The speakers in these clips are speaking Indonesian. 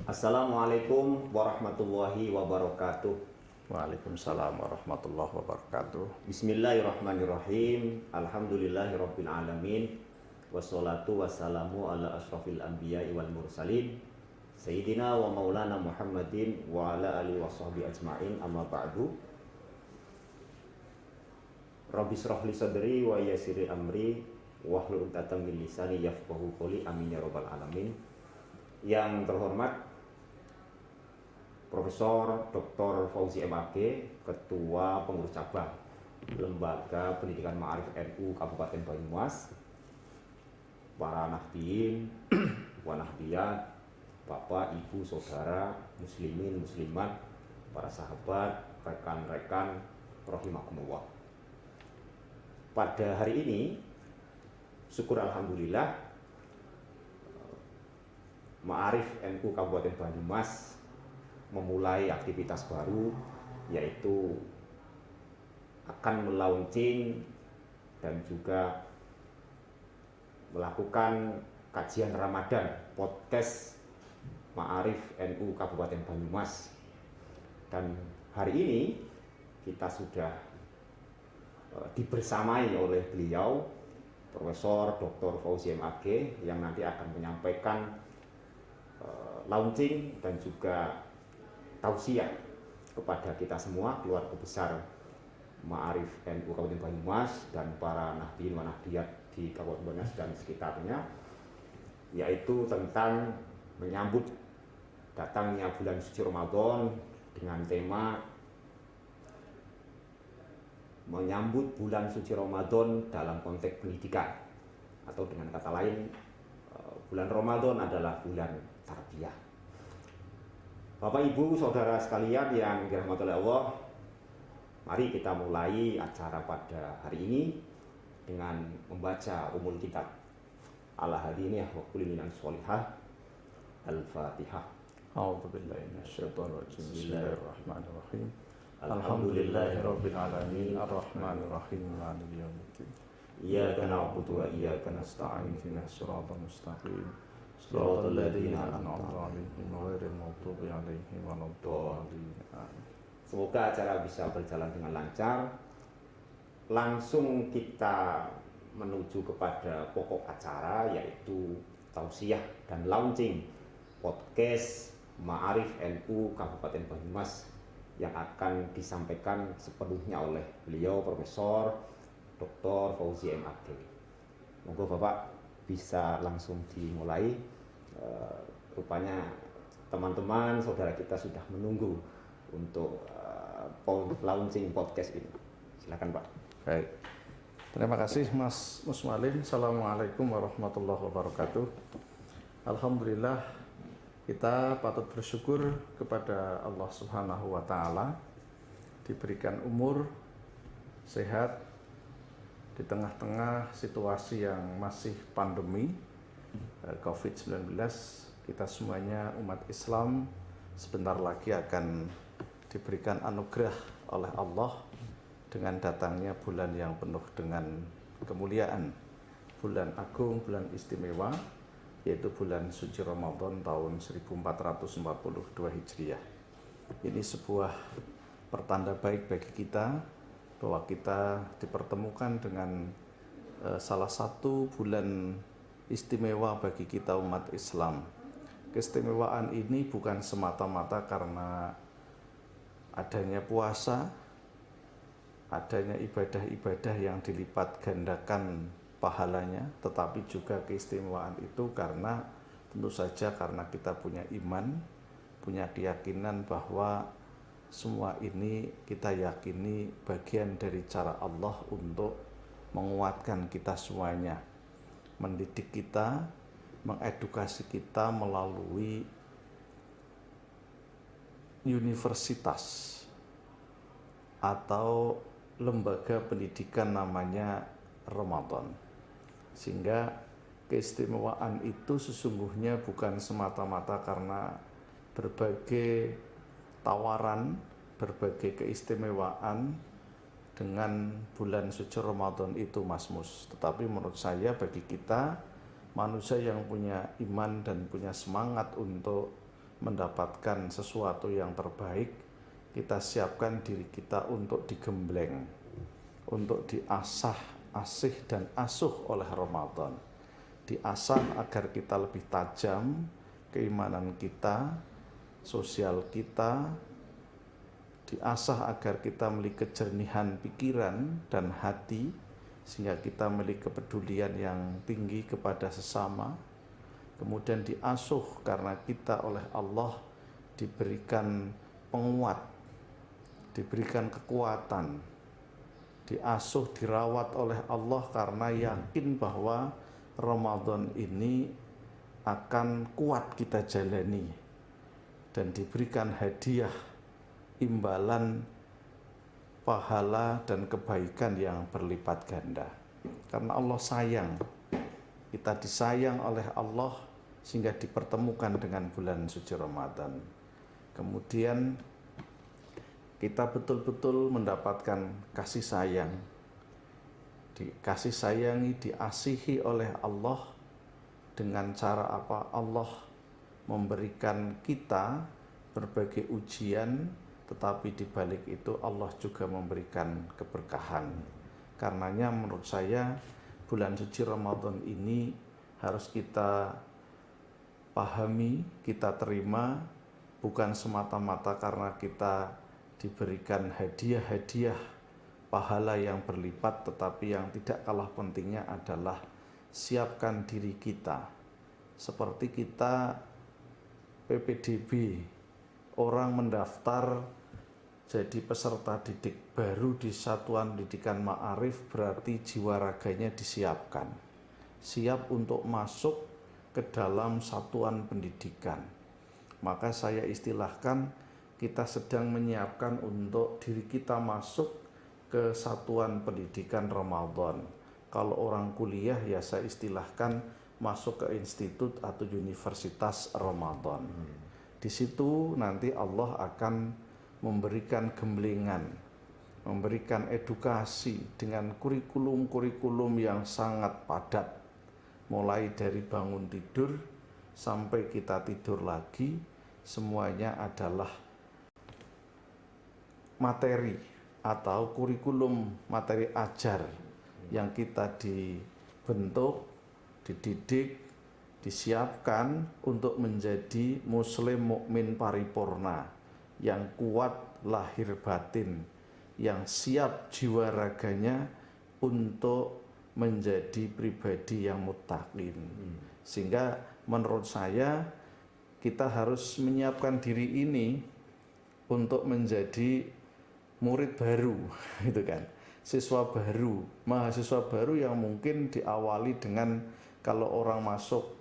Assalamualaikum warahmatullahi wabarakatuh. Waalaikumsalam warahmatullahi wabarakatuh. Bismillahirrahmanirrahim. Alhamdulillahirabbil alamin. Wassalatu wassalamu ala asyrafil anbiya'i wal mursalin Sayyidina wa maulana Muhammadin wa ala alihi washabbi ajma'in, amma ba'du. Rabbi shrah li sadri wa yassir amri wahlul 'uqdatam min lisani yafqahu qawli, amin ya rabbal alamin. Yang terhormat Profesor Dr. Fauzi MAG, Ketua Pengurus Cabang Lembaga Pendidikan Ma'arif NU Kabupaten Banyumas, para nahdien, wa nahdiyat, Bapak, Ibu, Saudara, Muslimin, Muslimat, para sahabat, rekan-rekan, rahimakumullah. Pada hari ini, syukur alhamdulillah, Ma'arif NU Kabupaten Banyumas memulai aktivitas baru, yaitu akan melaunching dan juga melakukan kajian Ramadan podcast Ma'arif NU Kabupaten Banyumas. Dan hari ini kita sudah dibersamai oleh beliau, Profesor Dr. Fauzi MAG, yang nanti akan menyampaikan launching dan juga tausiah kepada kita semua, keluarga besar Ma'arif NU Kabupaten Banyumas dan para nahdien wa nahdiyat di Kabupaten Banyumas dan sekitarnya, yaitu tentang menyambut datangnya bulan suci Ramadan dengan tema menyambut bulan suci Ramadan dalam konteks pendidikan, atau dengan kata lain, bulan Ramadan adalah bulan tarbiyah. Bapak, Ibu, Saudara sekalian yang dirahmati oleh Allah, mari kita mulai acara pada hari ini dengan membaca umul kitab ala hadiniyah wa kulli minan sholihah. Al-Fatihah. A'udzubillahi minasyaitonir rajim. Bismillahirrahmanirrahim. Alhamdulillahirabbil alamin, arrahmanirrahim, maliki yaumiddin. Iyyaka na'budu wa iyyaka nasta'in, ihdinas siratal mustaqim. Shiratal ladzina an'amta 'alaihim ghairil maghdubi 'alaihim waladdallin. Semoga acara bisa berjalan dengan lancar. Langsung kita menuju kepada pokok acara, yaitu tausiah dan launching podcast Ma'arif NU Kabupaten Banyumas yang akan disampaikan sepenuhnya oleh beliau, Profesor Dr. Fauzi MAG. Monggo Bapak bisa langsung dimulai. Rupanya teman-teman saudara kita sudah menunggu untuk launching podcast ini. Silakan Pak. Baik. Terima kasih Mas Musmalin. Assalamualaikum warahmatullahi wabarakatuh. Alhamdulillah, kita patut bersyukur kepada Allah Subhanahu wa taala diberikan umur, sehat di tengah-tengah situasi yang masih pandemi COVID-19. Kita semuanya umat Islam sebentar lagi akan diberikan anugerah oleh Allah dengan datangnya bulan yang penuh dengan kemuliaan, bulan agung, bulan istimewa, yaitu bulan suci Ramadan tahun 1442 Hijriah. Ini sebuah pertanda baik bagi kita bahwa kita dipertemukan dengan salah satu bulan istimewa bagi kita umat Islam. Keistimewaan ini bukan semata-mata karena adanya puasa, adanya ibadah-ibadah yang dilipat gandakan pahalanya, tetapi juga keistimewaan itu karena tentu saja karena kita punya iman, punya keyakinan bahwa semua ini kita yakini bagian dari cara Allah untuk menguatkan kita semuanya, mendidik kita, mengedukasi kita melalui universitas atau lembaga pendidikan namanya Ramadan. Sehingga keistimewaan itu sesungguhnya bukan semata-mata karena berbagai tawaran, berbagai keistimewaan dengan bulan suci Ramadan itu, Mas Mus. Tetapi menurut saya bagi kita manusia yang punya iman dan punya semangat untuk mendapatkan sesuatu yang terbaik, kita siapkan diri kita untuk digembleng, untuk diasah, asih dan asuh oleh Ramadan. Diasah agar kita lebih tajam, keimanan kita, sosial kita, diasah agar kita memiliki kejernihan pikiran dan hati, sehingga kita memiliki kepedulian yang tinggi kepada sesama. Kemudian diasuh karena kita oleh Allah diberikan penguat, diberikan kekuatan, diasuh, dirawat oleh Allah karena yakin bahwa Ramadan ini akan kuat kita jalani, dan diberikan hadiah, imbalan, pahala dan kebaikan yang berlipat ganda. Karena Allah sayang, kita disayang oleh Allah sehingga dipertemukan dengan bulan suci Ramadan. Kemudian kita betul-betul mendapatkan kasih sayang, dikasih sayangi, diasihi oleh Allah. Dengan cara apa? Allah memberikan kita berbagai ujian, tetapi di balik itu Allah juga memberikan keberkahan. Karenanya menurut saya bulan suci Ramadan ini harus kita pahami, kita terima, bukan semata-mata karena kita diberikan hadiah-hadiah pahala yang berlipat, tetapi yang tidak kalah pentingnya adalah siapkan diri kita. Seperti kita PPDB, orang mendaftar jadi peserta didik baru di Satuan Pendidikan Ma'arif, berarti jiwa raganya disiapkan, siap untuk masuk ke dalam satuan pendidikan. Maka saya istilahkan kita sedang menyiapkan untuk diri kita masuk ke satuan pendidikan Ramadan. Kalau orang kuliah ya saya istilahkan masuk ke institut atau universitas Ramadan. Di situ nanti Allah akan memberikan gemblengan, memberikan edukasi dengan kurikulum-kurikulum yang sangat padat, mulai dari bangun tidur sampai kita tidur lagi, semuanya adalah materi atau kurikulum, materi ajar yang kita dibentuk, dididik, disiapkan untuk menjadi muslim mukmin paripurna yang kuat lahir batin, yang siap jiwa raganya untuk menjadi pribadi yang muttaqin. Sehingga menurut saya kita harus menyiapkan diri ini untuk menjadi murid baru, gitu kan, siswa baru, mahasiswa baru yang mungkin diawali dengan, kalau orang masuk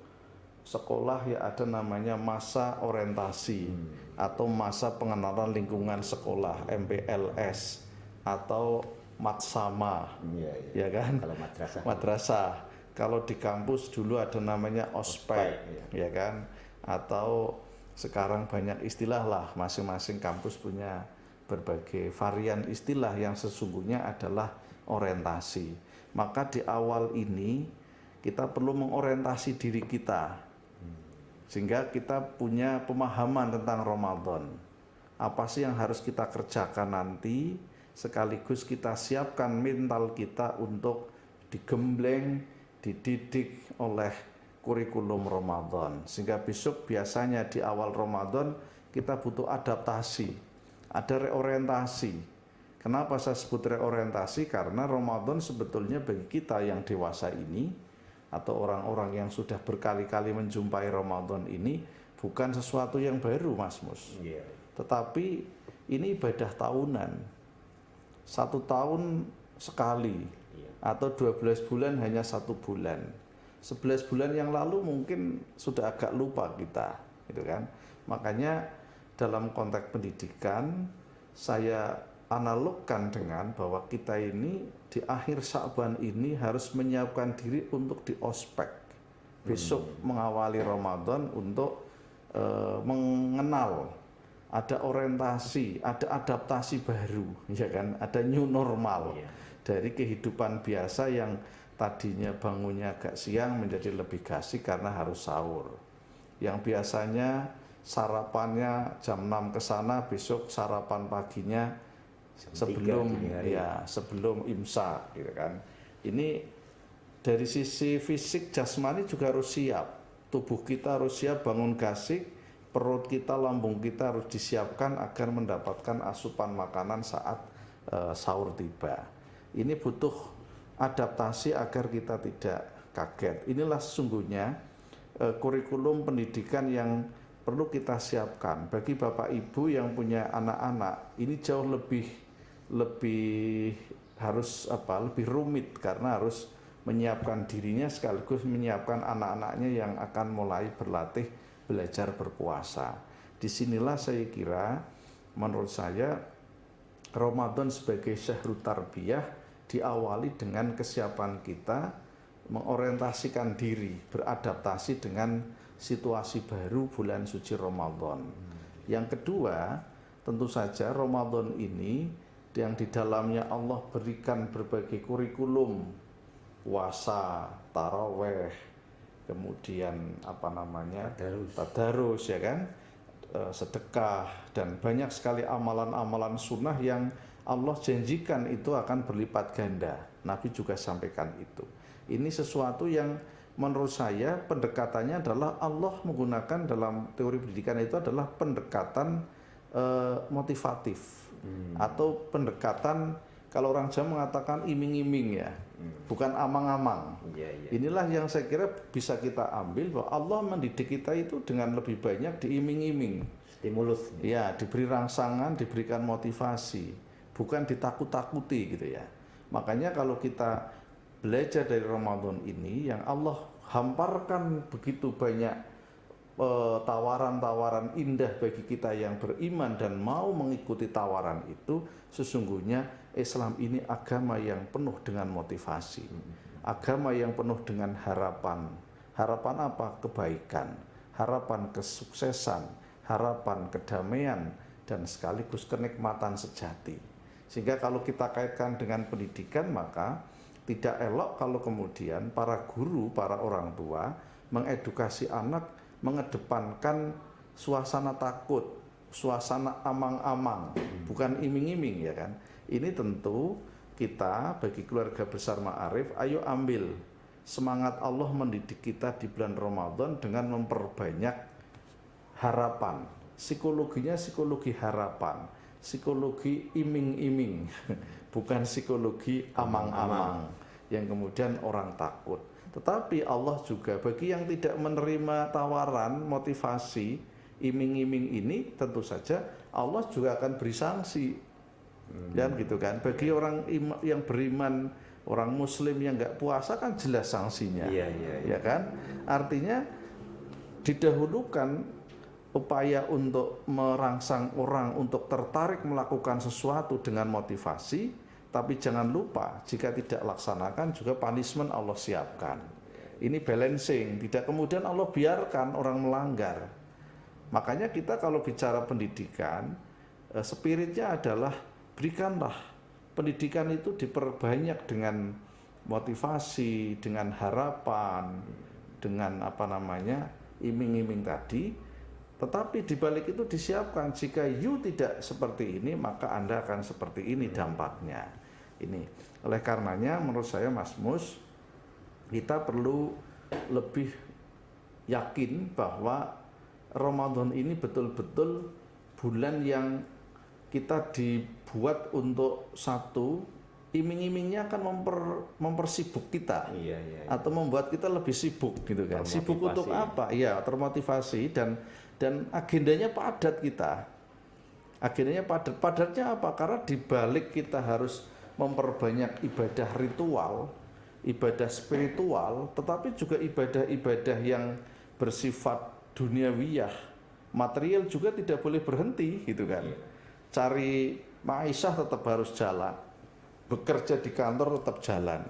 sekolah ya ada namanya masa orientasi atau masa pengenalan lingkungan sekolah, MPLS atau matsama, ya kan? Kalau madrasah. Madrasah. Kalau di kampus dulu ada namanya ospek, ya kan? Atau sekarang banyak istilah lah, masing-masing kampus punya berbagai varian istilah yang sesungguhnya adalah orientasi. Maka di awal ini kita perlu mengorientasi diri kita, sehingga kita punya pemahaman tentang Ramadan. Apa sih yang harus kita kerjakan nanti, sekaligus kita siapkan mental kita untuk digembleng, dididik oleh kurikulum Ramadan. Sehingga besok biasanya di awal Ramadan kita butuh adaptasi, ada reorientasi. Kenapa saya sebut reorientasi? Karena Ramadan sebetulnya bagi kita yang dewasa ini, atau orang-orang yang sudah berkali-kali menjumpai Ramadan ini, bukan sesuatu yang baru, Mas Mus. Tetapi ini ibadah tahunan. 1 tahun sekali, atau 12 bulan hanya 1 bulan. 11 bulan yang lalu mungkin sudah agak lupa kita, gitu kan. Makanya dalam konteks pendidikan saya analogkan dengan bahwa kita ini di akhir Sya'ban ini harus menyiapkan diri untuk di ospek. Besok mengawali Ramadan untuk mengenal, ada orientasi, ada adaptasi baru, ya kan? Ada new normal dari kehidupan biasa yang tadinya bangunnya agak siang menjadi lebih gasik karena harus sahur. Yang biasanya sarapannya jam 6 ke sana, besok sarapan paginya sebelum sebelum imsak gitu kan. Ini dari sisi fisik jasmani juga harus siap. Tubuh kita harus siap bangun gasik, perut kita, lambung kita harus disiapkan agar mendapatkan asupan makanan saat sahur tiba. Ini butuh adaptasi agar kita tidak kaget. Inilah sesungguhnya kurikulum pendidikan yang perlu kita siapkan bagi Bapak Ibu yang punya anak-anak. Ini jauh lebih harus lebih rumit karena harus menyiapkan dirinya sekaligus menyiapkan anak-anaknya yang akan mulai berlatih belajar berpuasa. Disinilah saya kira menurut saya Ramadan sebagai syahrul tarbiyah diawali dengan kesiapan kita mengorientasikan diri, beradaptasi dengan situasi baru bulan suci Ramadan. Yang kedua, tentu saja Ramadan ini yang di dalamnya Allah berikan berbagai kurikulum, puasa, taraweh, kemudian tadarus ya kan, sedekah, dan banyak sekali amalan-amalan sunnah yang Allah janjikan itu akan berlipat ganda. Nabi juga sampaikan itu. Ini sesuatu yang menurut saya pendekatannya adalah Allah menggunakan dalam teori pendidikan itu adalah pendekatan motivatif atau pendekatan kalau orang Jawa mengatakan iming-iming ya, bukan amang-amang. Inilah yang saya kira bisa kita ambil bahwa Allah mendidik kita itu dengan lebih banyak diiming-iming, stimulus. Ya, diberi rangsangan, diberikan motivasi, bukan ditakut-takuti gitu ya. Makanya kalau kita belajar dari Ramadan ini yang Allah hamparkan begitu banyak tawaran-tawaran indah bagi kita yang beriman dan mau mengikuti tawaran itu, sesungguhnya Islam ini agama yang penuh dengan motivasi, agama yang penuh dengan harapan. Harapan apa? Kebaikan, harapan kesuksesan, harapan kedamaian, dan sekaligus kenikmatan sejati. Sehingga kalau kita kaitkan dengan pendidikan, maka tidak elok kalau kemudian para guru, para orang tua mengedukasi anak mengedepankan suasana takut, suasana amang-amang, bukan iming-iming ya kan. Ini tentu kita bagi keluarga besar Ma'arif, ayo ambil semangat Allah mendidik kita di bulan Ramadan dengan memperbanyak harapan. Psikologinya psikologi harapan, psikologi iming-iming, bukan psikologi amang-amang yang kemudian orang takut. Tetapi Allah juga bagi yang tidak menerima tawaran, motivasi, iming-iming ini, tentu saja Allah juga akan beri sanksi. Dan gitu kan, bagi orang yang beriman, orang muslim yang nggak puasa kan jelas sanksinya. Ya kan? Artinya didahulukan upaya untuk merangsang orang untuk tertarik melakukan sesuatu dengan motivasi. Tapi jangan lupa, jika tidak laksanakan juga punishment Allah siapkan. Ini balancing, tidak kemudian Allah biarkan orang melanggar. Makanya kita kalau bicara pendidikan, spiritnya adalah berikanlah pendidikan itu diperbanyak dengan motivasi, dengan harapan, dengan iming-iming tadi. Tetapi di balik itu disiapkan, jika you tidak seperti ini, maka Anda akan seperti ini dampaknya. Ini. Oleh karenanya menurut saya Mas Mus, kita perlu lebih yakin bahwa Ramadan ini betul-betul bulan yang kita dibuat untuk satu, iming-imingnya akan mempersibuk kita, atau membuat kita lebih sibuk gitu kan. Sibuk untuk apa? Iya, termotivasi dan agendanya padat kita. Agendanya padat. Padatnya apa? Karena dibalik kita harus memperbanyak ibadah ritual, ibadah spiritual, tetapi juga ibadah-ibadah yang bersifat duniawiyah, material juga tidak boleh berhenti gitu kan. Cari ma'isyah tetap harus jalan, bekerja di kantor tetap jalan,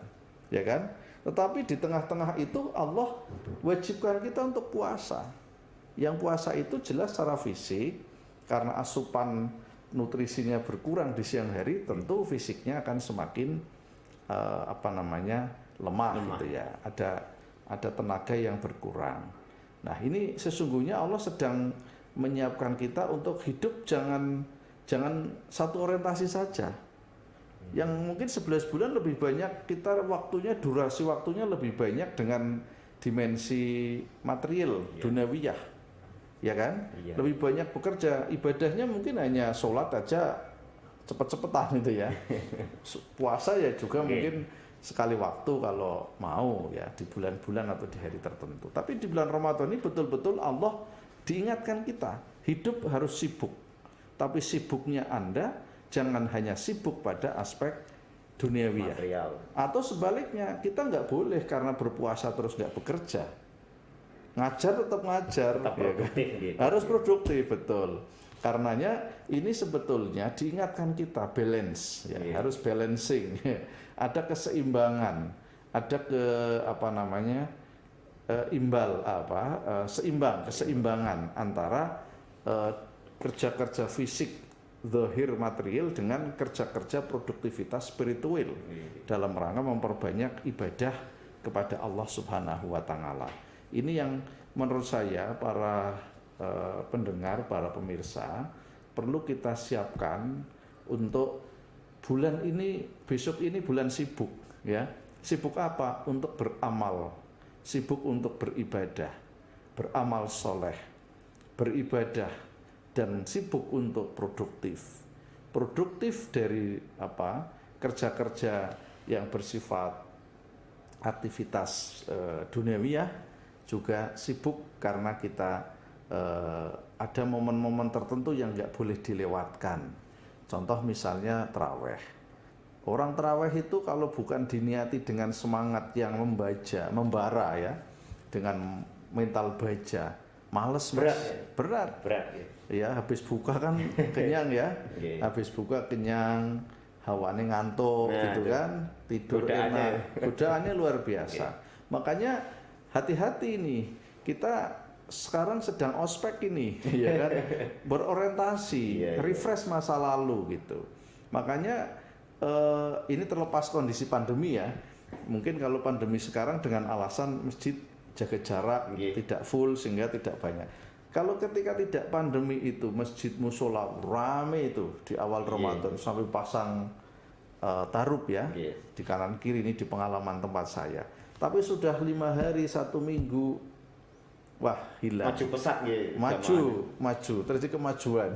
ya kan? Tetapi di tengah-tengah itu Allah wajibkan kita untuk puasa. Yang puasa itu jelas secara fisik, karena asupan nutrisinya berkurang di siang hari, tentu fisiknya akan semakin lemah gitu ya. Ada tenaga yang berkurang. Nah, ini sesungguhnya Allah sedang menyiapkan kita untuk hidup jangan satu orientasi saja. Yang mungkin 11 bulan lebih banyak kita waktunya, durasi waktunya lebih banyak dengan dimensi material, duniawiyah, ya kan? Lebih banyak bekerja, ibadahnya mungkin hanya sholat aja cepet-cepetan itu ya. Puasa ya juga mungkin sekali waktu kalau mau ya, di bulan-bulan atau di hari tertentu. Tapi di bulan Ramadan ini betul-betul Allah diingatkan kita, hidup harus sibuk. Tapi sibuknya Anda jangan hanya sibuk pada aspek duniawiyah. Atau sebaliknya, kita nggak boleh karena berpuasa terus nggak bekerja. Ngajar tetap ngajar, tetap produktif, ya kan? Harus produktif, betul. Karenanya ini sebetulnya diingatkan kita balance, ya, harus balancing. Ada keseimbangan, ada keseimbangan antara kerja-kerja fisik zahir material dengan kerja-kerja produktivitas spiritual dalam rangka memperbanyak ibadah kepada Allah Subhanahu wa taala. Ini yang menurut saya para pendengar, para pemirsa perlu kita siapkan untuk bulan ini, besok ini bulan sibuk ya. Sibuk apa? Untuk beramal, sibuk untuk beribadah, beramal soleh, beribadah, dan sibuk untuk produktif. Produktif dari kerja-kerja yang bersifat aktivitas duniawiyah, juga sibuk karena kita ada momen-momen tertentu yang nggak boleh dilewatkan. Contoh misalnya taraweh. Orang taraweh itu kalau bukan diniati dengan semangat yang membara ya, dengan mental baja, males berat ya. Habis buka kan kenyang ya, habis buka kenyang, hawanya ngantuk gitu kan, tidur enak, godaannya luar biasa. Makanya hati-hati nih, kita sekarang sedang ospek ini ya kan, berorientasi refresh masa lalu gitu. Makanya ini terlepas kondisi pandemi ya, mungkin kalau pandemi sekarang dengan alasan masjid jaga jarak tidak full sehingga tidak banyak. Kalau ketika tidak pandemi itu masjid musola rame itu di awal Ramadan sampai pasang tarub ya di kanan kiri, ini di pengalaman tempat saya. Tapi sudah 5 hari 1 minggu, wah hilang. Maju pesat maju terjadi kemajuan.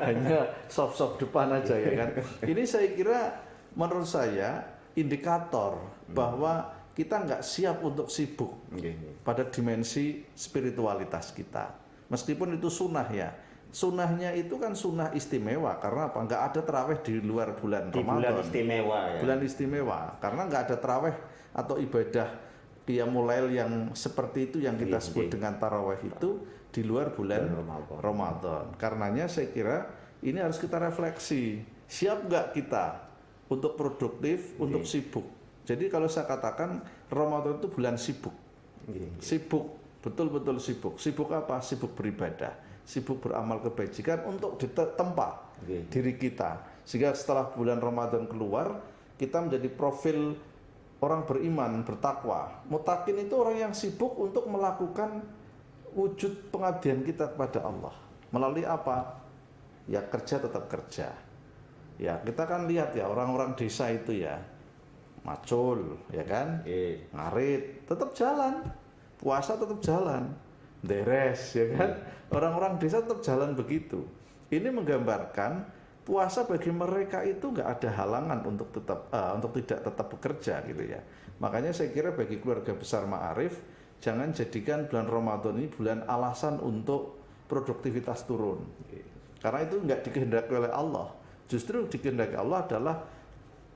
Hanya soft depan aja ya kan. Ini saya kira menurut saya indikator bahwa kita nggak siap untuk sibuk pada dimensi spiritualitas kita. Meskipun itu sunnah ya. Sunnahnya itu kan sunnah istimewa, karena apa? Nggak ada taraweh di luar bulan Ramadan. Bulan istimewa ya. Bulan istimewa, karena nggak ada taraweh atau ibadah qiyamul lail yang seperti itu yang kita sebut dengan taraweh itu di luar bulan Ramadan. Karenanya saya kira ini harus kita refleksi. Siap nggak kita untuk produktif, untuk sibuk? Jadi kalau saya katakan Ramadan itu bulan sibuk. Sibuk, betul-betul sibuk. Sibuk apa? Sibuk beribadah, sibuk beramal kebajikan untuk ditempa diri kita. Sehingga setelah bulan Ramadan keluar, kita menjadi profil orang beriman, bertakwa. Mutakin itu orang yang sibuk untuk melakukan wujud pengabdian kita kepada Allah. Melalui apa? Ya kerja tetap kerja. Ya kita kan lihat ya orang-orang desa itu ya, macul, ya kan, ngarit, tetap jalan, puasa tetap jalan, deres, ya kan, orang-orang desa tetap jalan begitu. Ini menggambarkan puasa bagi mereka itu nggak ada halangan untuk tidak tetap bekerja gitu ya. Makanya saya kira bagi keluarga besar Ma'arif, jangan jadikan bulan Ramadan ini bulan alasan untuk produktivitas turun. Karena itu nggak dikehendaki oleh Allah. Justru dikehendaki Allah adalah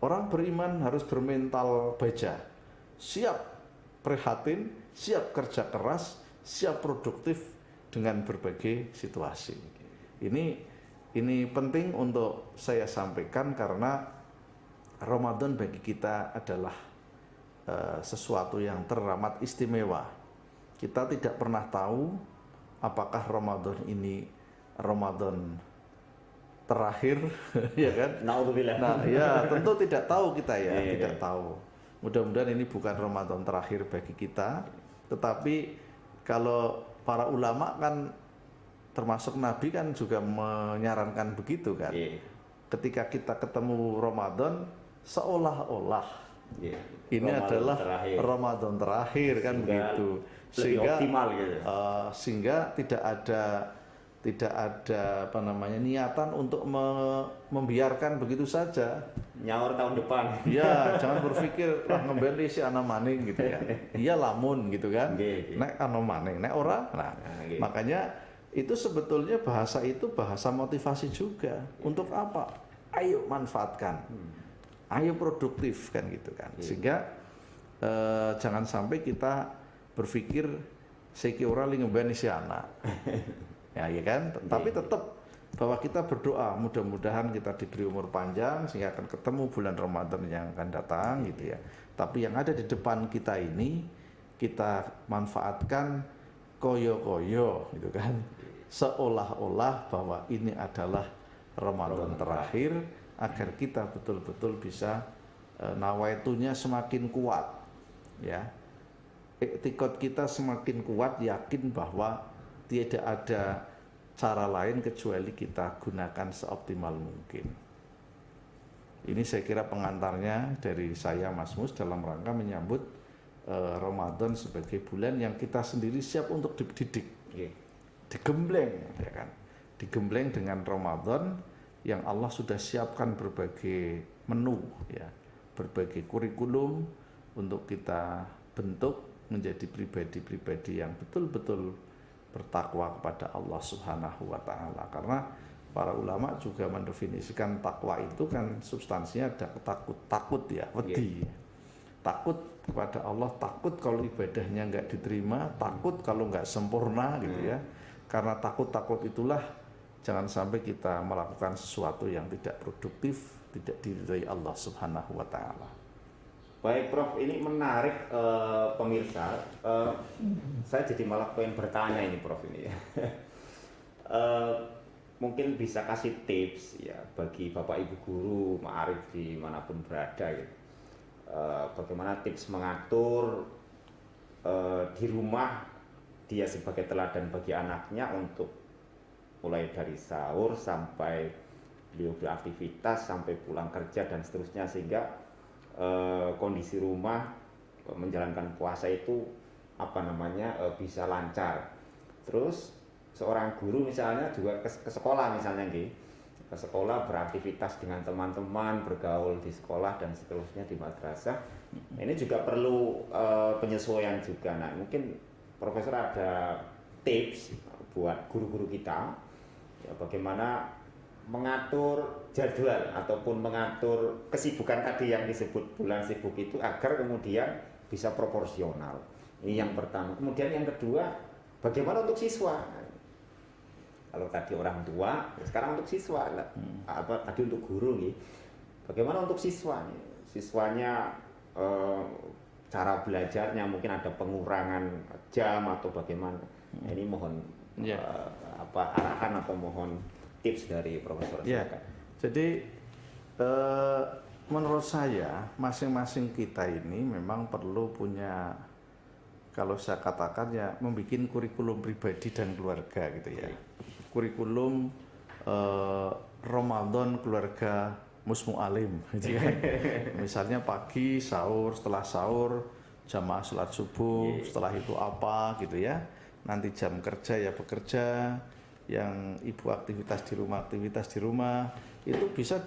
orang beriman harus bermental baja, siap prihatin, siap kerja keras, siap produktif dengan berbagai situasi. Ini penting untuk saya sampaikan karena Ramadan bagi kita adalah sesuatu yang teramat istimewa. Kita tidak pernah tahu apakah Ramadan ini Ramadan terakhir, ya kan? Nah, ya tentu tidak tahu kita ya, tidak tahu. Mudah-mudahan ini bukan Ramadan terakhir bagi kita, tetapi kalau para ulama kan termasuk Nabi kan juga menyarankan begitu kan. Ketika kita ketemu Ramadan seolah-olah ini Ramadan adalah terakhir. Ramadan terakhir kan begitu. Lebih optimal gitu. Sehingga tidak ada apa namanya niatan untuk membiarkan begitu saja. Nyaur tahun depan. Ya, jangan berpikir lah ngembeli si ana maning gitu ya. Iya lamun gitu kan. Nek ana maning, nek ora. Nah, makanya itu sebetulnya bahasa itu bahasa motivasi juga. Untuk apa? Ayo manfaatkan. Ayo produktif kan gitu kan. Sehingga jangan sampai kita berpikir seki ora li ngembeni si anak. Ya kan? Tapi tetap bahwa kita berdoa mudah-mudahan kita diberi umur panjang sehingga akan ketemu bulan Ramadan yang akan datang gitu ya. Tapi yang ada di depan kita ini kita manfaatkan koyo-koyo gitu kan. Seolah-olah bahwa ini adalah Ramadan terakhir agar kita betul-betul bisa nawaitunya semakin kuat ya. Iktikad kita semakin kuat, yakin bahwa tidak ada cara lain kecuali kita gunakan seoptimal mungkin. Ini saya kira pengantarnya dari saya Mas Mus dalam rangka menyambut Ramadan sebagai bulan yang kita sendiri siap untuk dididik, digembleng, ya kan? Digembleng dengan Ramadan yang Allah sudah siapkan berbagai menu, ya, berbagai kurikulum untuk kita bentuk menjadi pribadi-pribadi yang betul-betul bertakwa kepada Allah Subhanahu wa taala. Karena para ulama juga mendefinisikan takwa itu kan substansinya ada takut ya, wedi. Takut kepada Allah, takut kalau ibadahnya nggak diterima, takut kalau nggak sempurna gitu ya. Karena takut itulah jangan sampai kita melakukan sesuatu yang tidak produktif, tidak diridhai Allah Subhanahu wa taala. Baik Prof, ini menarik pemirsa. Saya jadi malah pengen bertanya ini Prof ini ya. Mungkin bisa kasih tips ya bagi Bapak Ibu guru ma'arif dimanapun berada gitu. Bagaimana tips mengatur di rumah dia sebagai teladan bagi anaknya untuk mulai dari sahur sampai beliau beraktivitas sampai pulang kerja dan seterusnya sehingga kondisi rumah menjalankan puasa itu bisa lancar. Terus seorang guru misalnya juga ke sekolah misalnya ke sekolah beraktivitas dengan teman-teman, bergaul di sekolah dan seterusnya di madrasah. Ini juga perlu penyesuaian juga. Nah, mungkin Profesor ada tips buat guru-guru kita ya, bagaimana mengatur jadwal ataupun mengatur kesibukan tadi yang disebut bulan sibuk itu agar kemudian bisa proporsional. Ini yang pertama. Kemudian yang kedua, bagaimana untuk siswa? Kalau tadi orang tua, sekarang untuk siswa. Tadi untuk guru nih. Bagaimana untuk siswa? Siswanya cara belajarnya mungkin ada pengurangan jam atau bagaimana? Ini mohon arahan atau mohon tips dari Profesor. Ya, jadi menurut saya masing-masing kita ini memang perlu punya, kalau saya katakan ya, membuat kurikulum pribadi dan keluarga gitu ya. Kurikulum Ramadan keluarga Musmu'alim gitu ya. Misalnya pagi sahur, setelah sahur jamaah sholat subuh, setelah itu apa gitu ya. Nanti jam kerja ya bekerja, yang ibu aktivitas di rumah itu bisa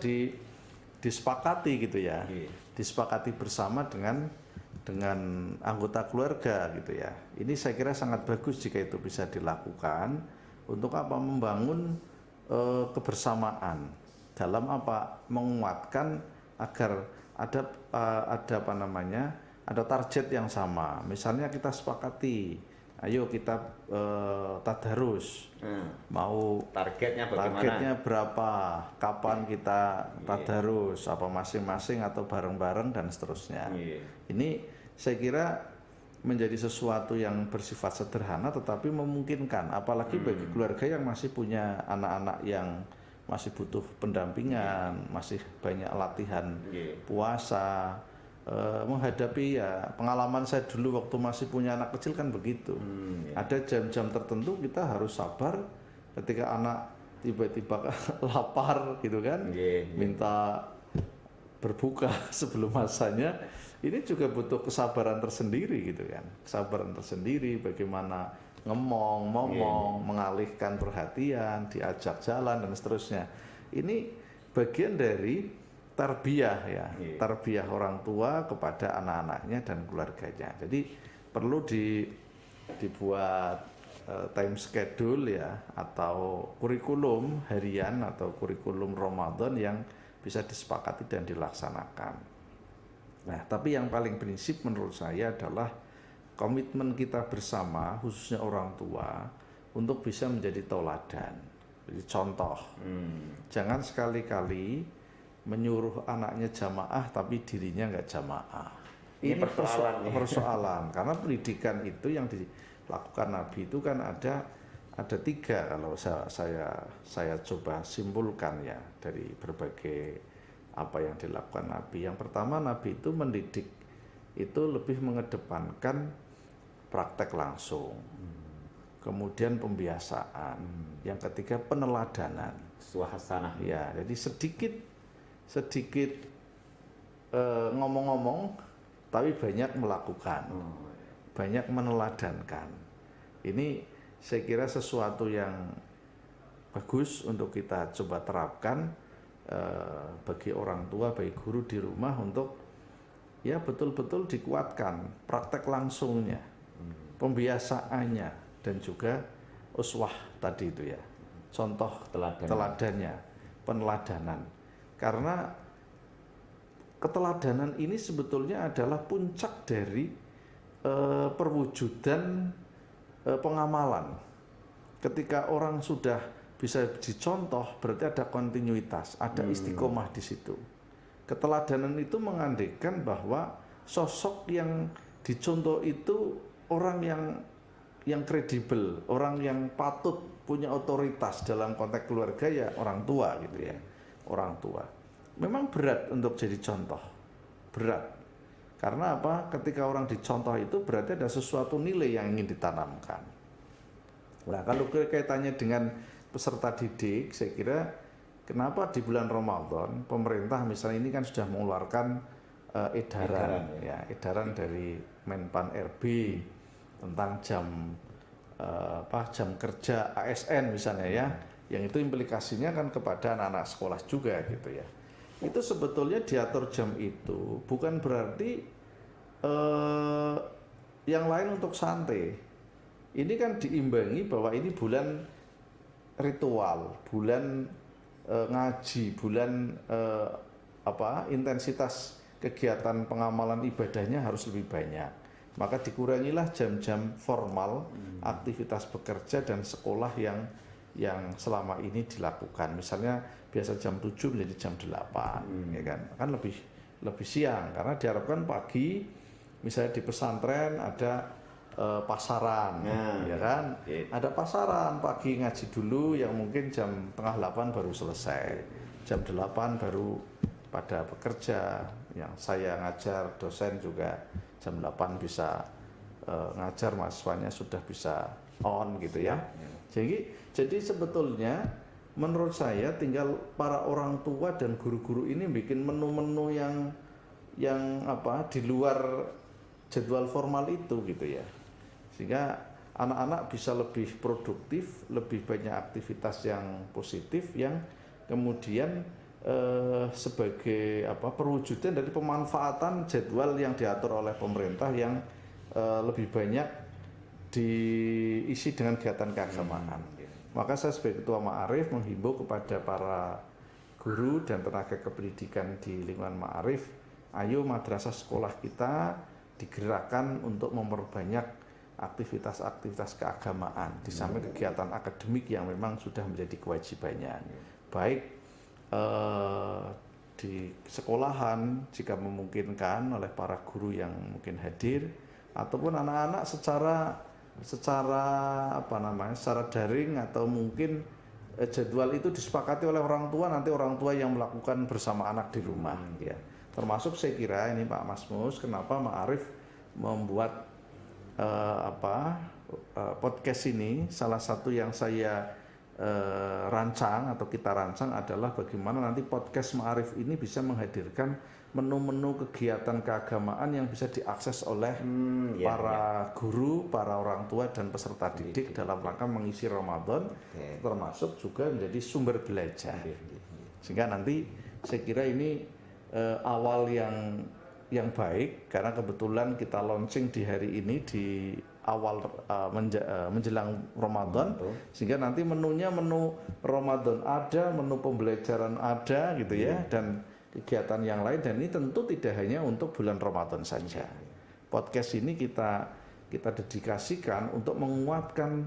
disepakati gitu ya, disepakati bersama dengan anggota keluarga gitu ya. Ini saya kira sangat bagus jika itu bisa dilakukan untuk apa, membangun kebersamaan dalam apa, menguatkan agar ada ada target yang sama. Misalnya kita sepakati, ayo kita tadarus, mau targetnya berapa, kapan kita tadarus, apa masing-masing atau bareng-bareng dan seterusnya. Ini saya kira menjadi sesuatu yang bersifat sederhana tetapi memungkinkan, apalagi bagi keluarga yang masih punya anak-anak yang masih butuh pendampingan, masih banyak latihan puasa. Menghadapi ya, pengalaman saya dulu waktu masih punya anak kecil kan begitu. Ada jam-jam tertentu kita harus sabar ketika anak tiba-tiba lapar gitu kan, minta berbuka sebelum masanya, ini juga butuh kesabaran tersendiri gitu kan, kesabaran tersendiri bagaimana ngomong, mengalihkan perhatian, diajak jalan dan seterusnya. Ini bagian dari tarbiyah ya, tarbiyah orang tua kepada anak-anaknya dan keluarganya. Jadi perlu dibuat time schedule ya, atau kurikulum harian atau kurikulum Ramadan yang bisa disepakati dan dilaksanakan. Nah, tapi yang paling prinsip menurut saya adalah komitmen kita bersama, khususnya orang tua, untuk bisa menjadi tauladan, jadi contoh. Jangan sekali-kali menyuruh anaknya jamaah tapi dirinya nggak jamaah. Ini persoalan karena pendidikan itu yang dilakukan Nabi itu kan ada 3 kalau saya coba simpulkan ya dari berbagai apa yang dilakukan Nabi. Yang pertama, Nabi itu mendidik itu lebih mengedepankan praktek langsung, kemudian pembiasaan, yang ketiga peneladanan, suhasanah. Ya, jadi sedikit ngomong-ngomong tapi banyak melakukan, banyak meneladankan. Ini saya kira sesuatu yang bagus untuk kita coba terapkan bagi orang tua, bagi guru di rumah, untuk ya betul-betul dikuatkan praktek langsungnya, pembiasaannya, dan juga uswah tadi itu ya, contoh teladannya, peneladanan. Karena keteladanan ini sebetulnya adalah puncak dari perwujudan pengamalan. Ketika orang sudah bisa dicontoh, berarti ada kontinuitas, ada istiqomah di situ. Keteladanan itu mengandaikan bahwa sosok yang dicontoh itu orang yang kredibel, orang yang patut punya otoritas dalam konteks keluarga, ya orang tua gitu ya. Orang tua memang berat untuk jadi contoh, berat. Karena apa? Ketika orang dicontoh itu berarti ada sesuatu nilai yang ingin ditanamkan. Nah, kalau kaitannya dengan peserta didik, saya kira kenapa di bulan Ramadan pemerintah misalnya ini kan sudah mengeluarkan edaran dari Menpan RB tentang jam kerja ASN misalnya ya, yang itu implikasinya kan kepada anak-anak sekolah juga gitu ya. Itu sebetulnya diatur jam itu bukan berarti yang lain untuk santai. Ini kan diimbangi bahwa ini bulan ritual, bulan ngaji, bulan intensitas kegiatan pengamalan ibadahnya harus lebih banyak. Maka dikurangilah jam-jam formal, aktivitas bekerja dan sekolah yang selama ini dilakukan. Misalnya biasa jam 7 menjadi jam 8, ya kan? Kan lebih siang karena diharapkan pagi misalnya di pesantren ada pasaran, ya kan? Ada pasaran pagi, ngaji dulu yang mungkin jam 7:30 baru selesai. Jam 8 baru pada bekerja. Yang saya ngajar, dosen juga jam 8 bisa ngajar, mahasiswanya sudah bisa on gitu ya. Jadi sebetulnya menurut saya tinggal para orang tua dan guru-guru ini bikin menu-menu yang di luar jadwal formal itu gitu ya. Sehingga anak-anak bisa lebih produktif, lebih banyak aktivitas yang positif yang kemudian sebagai perwujudan dari pemanfaatan jadwal yang diatur oleh pemerintah yang lebih banyak diisi dengan kegiatan keagamaan. Maka saya sebagai Ketua Ma'arif menghimbau kepada para guru dan tenaga kependidikan di lingkungan Ma'arif, ayo madrasah sekolah kita digerakkan untuk memperbanyak aktivitas-aktivitas keagamaan di samping kegiatan akademik yang memang sudah menjadi kewajibannya. Baik di sekolahan jika memungkinkan oleh para guru yang mungkin hadir, ataupun anak-anak secara daring, atau mungkin jadwal itu disepakati oleh orang tua, nanti orang tua yang melakukan bersama anak di rumah ya. Termasuk saya kira ini Pak Masmus, kenapa Ma'arif membuat podcast ini, salah satu yang saya rancang atau kita rancang adalah bagaimana nanti podcast Ma'arif ini bisa menghadirkan menu-menu kegiatan keagamaan yang bisa diakses oleh para guru, para orang tua dan peserta didik dalam rangka mengisi Ramadan, termasuk juga menjadi sumber belajar. Sehingga nanti saya kira ini awal yang baik, karena kebetulan kita launching di hari ini di awal menjelang Ramadan, sehingga nanti menunya menu Ramadan ada, menu pembelajaran ada gitu ya, dan kegiatan yang lain, dan ini tentu tidak hanya untuk bulan Ramadan saja. Podcast ini kita dedikasikan untuk menguatkan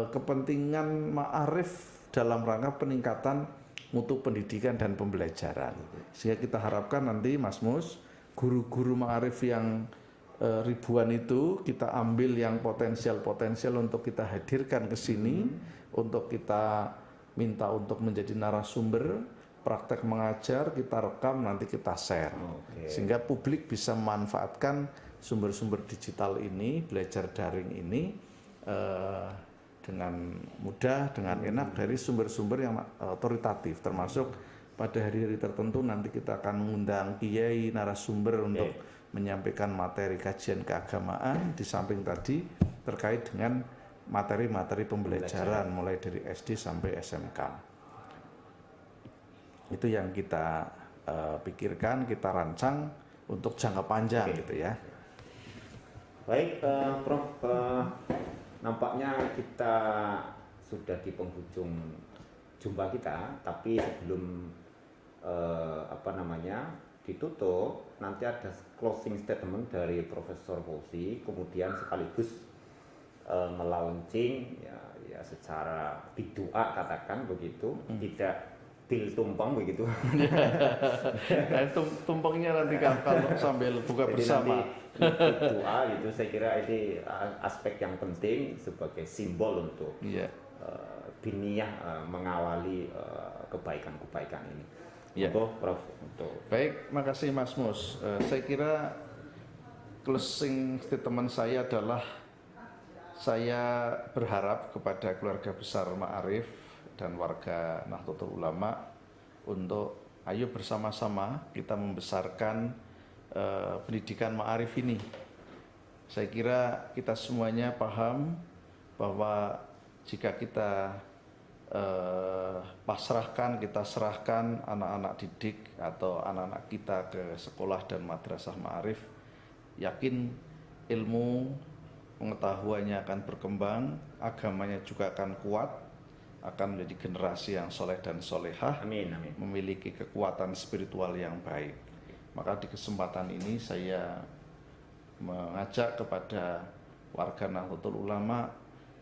kepentingan Ma'arif dalam rangka peningkatan mutu pendidikan dan pembelajaran. Sehingga kita harapkan nanti Mas Mus, guru-guru Ma'arif yang ribuan itu kita ambil yang potensial untuk kita hadirkan ke sini, untuk kita minta untuk menjadi narasumber, praktek mengajar, kita rekam, nanti kita share. Sehingga publik bisa memanfaatkan sumber-sumber digital ini, belajar daring ini dengan mudah, dengan enak dari sumber-sumber yang otoritatif, termasuk pada hari-hari tertentu nanti kita akan mengundang kiai, narasumber untuk menyampaikan materi kajian keagamaan, di samping tadi terkait dengan materi-materi pembelajaran mulai dari SD sampai SMK. Itu yang kita pikirkan, kita rancang untuk jangka panjang gitu ya. Baik, Prof, nampaknya kita sudah di penghujung jumpa kita, tapi sebelum ditutup, nanti ada closing statement dari Profesor Fauzi, kemudian sekaligus melaunching ya secara bidua katakan begitu, tidak pil tumpeng begitu. Nah, tumpengnya nanti kalau sambil buka bersama. Nanti doa itu saya kira ini aspek yang penting sebagai simbol untuk biniyah mengawali kebaikan-kebaikan ini. Prof, untuk. Baik, makasih Mas Mus. Saya kira closing statement saya adalah saya berharap kepada keluarga besar Ma'arif dan warga Nahdlatul Ulama untuk ayo bersama-sama kita membesarkan pendidikan Ma'arif ini. Saya kira kita semuanya paham bahwa jika kita kita serahkan anak-anak didik atau anak-anak kita ke sekolah dan madrasah Ma'arif, yakin ilmu pengetahuannya akan berkembang, agamanya juga akan kuat, akan menjadi generasi yang soleh dan solehah, amin. Memiliki kekuatan spiritual yang baik. Maka di kesempatan ini saya mengajak kepada warga Nahdlatul Ulama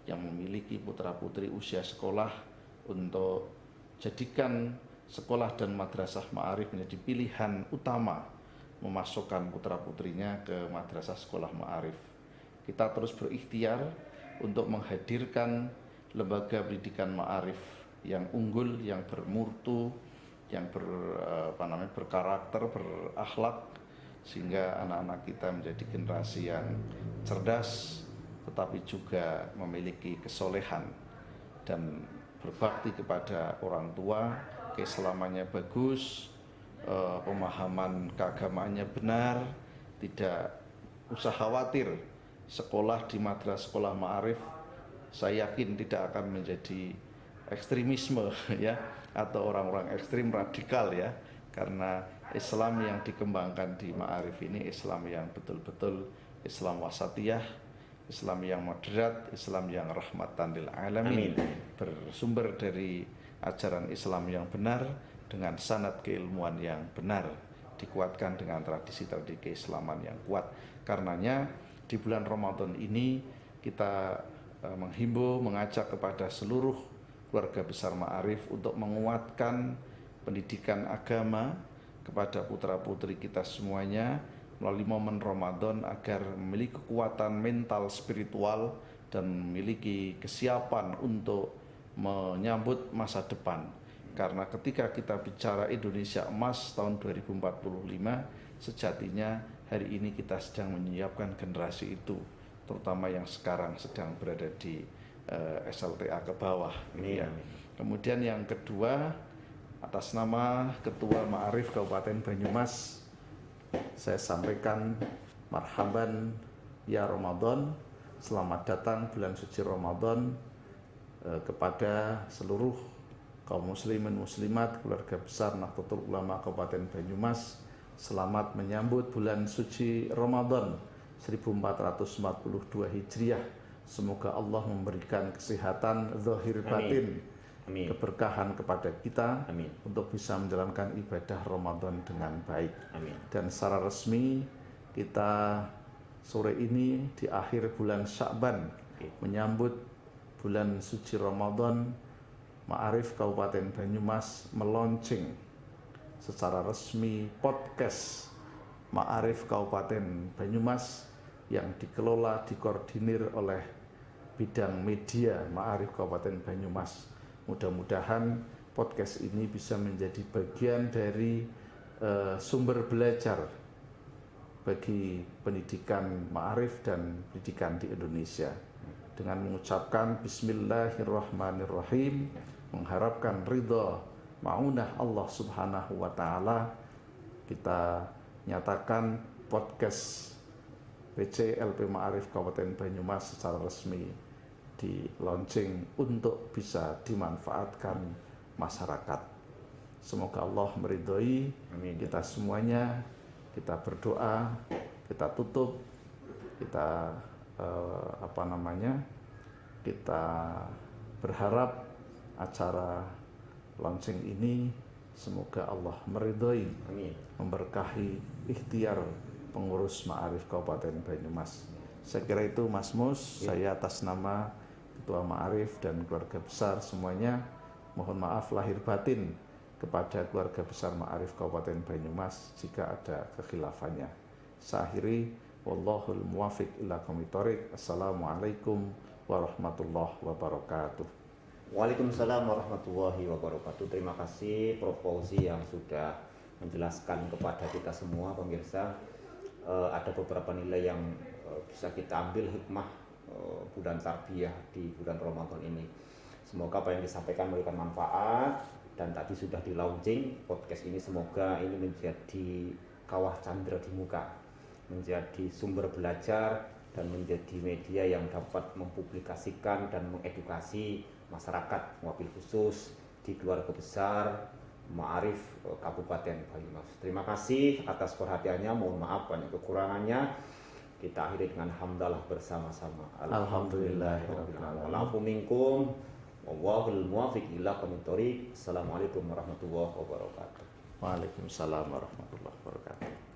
yang memiliki putra-putri usia sekolah untuk jadikan sekolah dan madrasah Ma'arif menjadi pilihan utama memasukkan putra-putrinya ke madrasah sekolah Ma'arif. Kita terus berikhtiar untuk menghadirkan lembaga pendidikan Ma'arif yang unggul, yang bermutu, yang berkarakter, berakhlak, sehingga anak-anak kita menjadi generasi yang cerdas, tetapi juga memiliki kesolehan dan berbakti kepada orang tua, keislamannya bagus, pemahaman keagamaannya benar, tidak usah khawatir sekolah di madrasah sekolah Ma'arif, saya yakin tidak akan menjadi ekstremisme ya, atau orang-orang ekstrim radikal ya, karena Islam yang dikembangkan di Ma'arif ini Islam yang betul-betul Islam wasatiyah, Islam yang moderat, Islam yang rahmatan lil alamin, bersumber dari ajaran Islam yang benar dengan sanad keilmuan yang benar, dikuatkan dengan tradisi-tradisi keislaman yang kuat. Karenanya di bulan Ramadan ini kita menghimbau, mengajak kepada seluruh keluarga besar Ma'arif untuk menguatkan pendidikan agama kepada putra-putri kita semuanya melalui momen Ramadan agar memiliki kekuatan mental spiritual dan memiliki kesiapan untuk menyambut masa depan. Karena ketika kita bicara Indonesia Emas tahun 2045, sejatinya hari ini kita sedang menyiapkan generasi itu, terutama yang sekarang sedang berada di SLTA ke bawah. Amin. Ya. Kemudian yang kedua, atas nama Ketua Ma'arif Kabupaten Banyumas, saya sampaikan marhaban ya Ramadan, selamat datang bulan suci Ramadan kepada seluruh kaum muslimin muslimat, keluarga besar Nahdlatul Ulama Kabupaten Banyumas. Selamat menyambut bulan suci Ramadan 1442 Hijriah. Semoga Allah memberikan kesehatan zahir batin, Amin. keberkahan kepada kita. Amin. Untuk bisa menjalankan ibadah Ramadan dengan baik. Amin. Dan secara resmi kita sore ini di akhir bulan Sya'ban menyambut bulan suci Ramadan, Ma'arif Kabupaten Banyumas meluncing secara resmi podcast Ma'arif Kabupaten Banyumas yang dikelola, dikoordinir oleh bidang media Ma'arif Kabupaten Banyumas. Mudah-mudahan podcast ini bisa menjadi bagian dari sumber belajar bagi pendidikan Ma'arif dan pendidikan di Indonesia. Dengan mengucapkan Bismillahirrahmanirrahim, mengharapkan ridha maunah Allah Subhanahu wa Ta'ala, kita nyatakan podcast PC LP Ma'arif Kabupaten Banyumas secara resmi di launching untuk bisa dimanfaatkan masyarakat. Semoga Allah meridhoi kita semuanya. Kita berdoa, kita tutup, kita kita berharap acara launching ini semoga Allah meridhoi, memberkahi ikhtiar pengurus Ma'arif Kabupaten Banyumas. Saya kira itu Mas Mus. Saya atas nama Ketua Ma'arif dan keluarga besar semuanya mohon maaf lahir batin kepada keluarga besar Ma'arif Kabupaten Banyumas jika ada kekhilafannya. Saya akhiri, wallahul muwafiq ila aqwamit thoriq. Assalamualaikum warahmatullahi wabarakatuh. Waalaikumsalam warahmatullahi wabarakatuh. Terima kasih Prof. Fauzi yang sudah menjelaskan kepada kita semua pemirsa. Ada beberapa nilai yang bisa kita ambil hikmah bulan tarbiyah di bulan Ramadan ini. Semoga apa yang disampaikan memberikan manfaat, dan tadi sudah di launching podcast ini, semoga ini menjadi kawah candra di muka, menjadi sumber belajar dan menjadi media yang dapat mempublikasikan dan mengedukasi masyarakat, wabil khusus di keluarga besar Ma'arif Kabupaten Banyumas. Terima kasih atas perhatiannya, mohon maaf banyak kekurangannya. Kita akhiri dengan hamdalah bersama-sama. Alhamdulillahirrahmanirrahim. Wallahul muwafiq ila aqwamit thoriq. Assalamualaikum warahmatullahi wabarakatuh. Waalaikumsalam warahmatullahi wabarakatuh.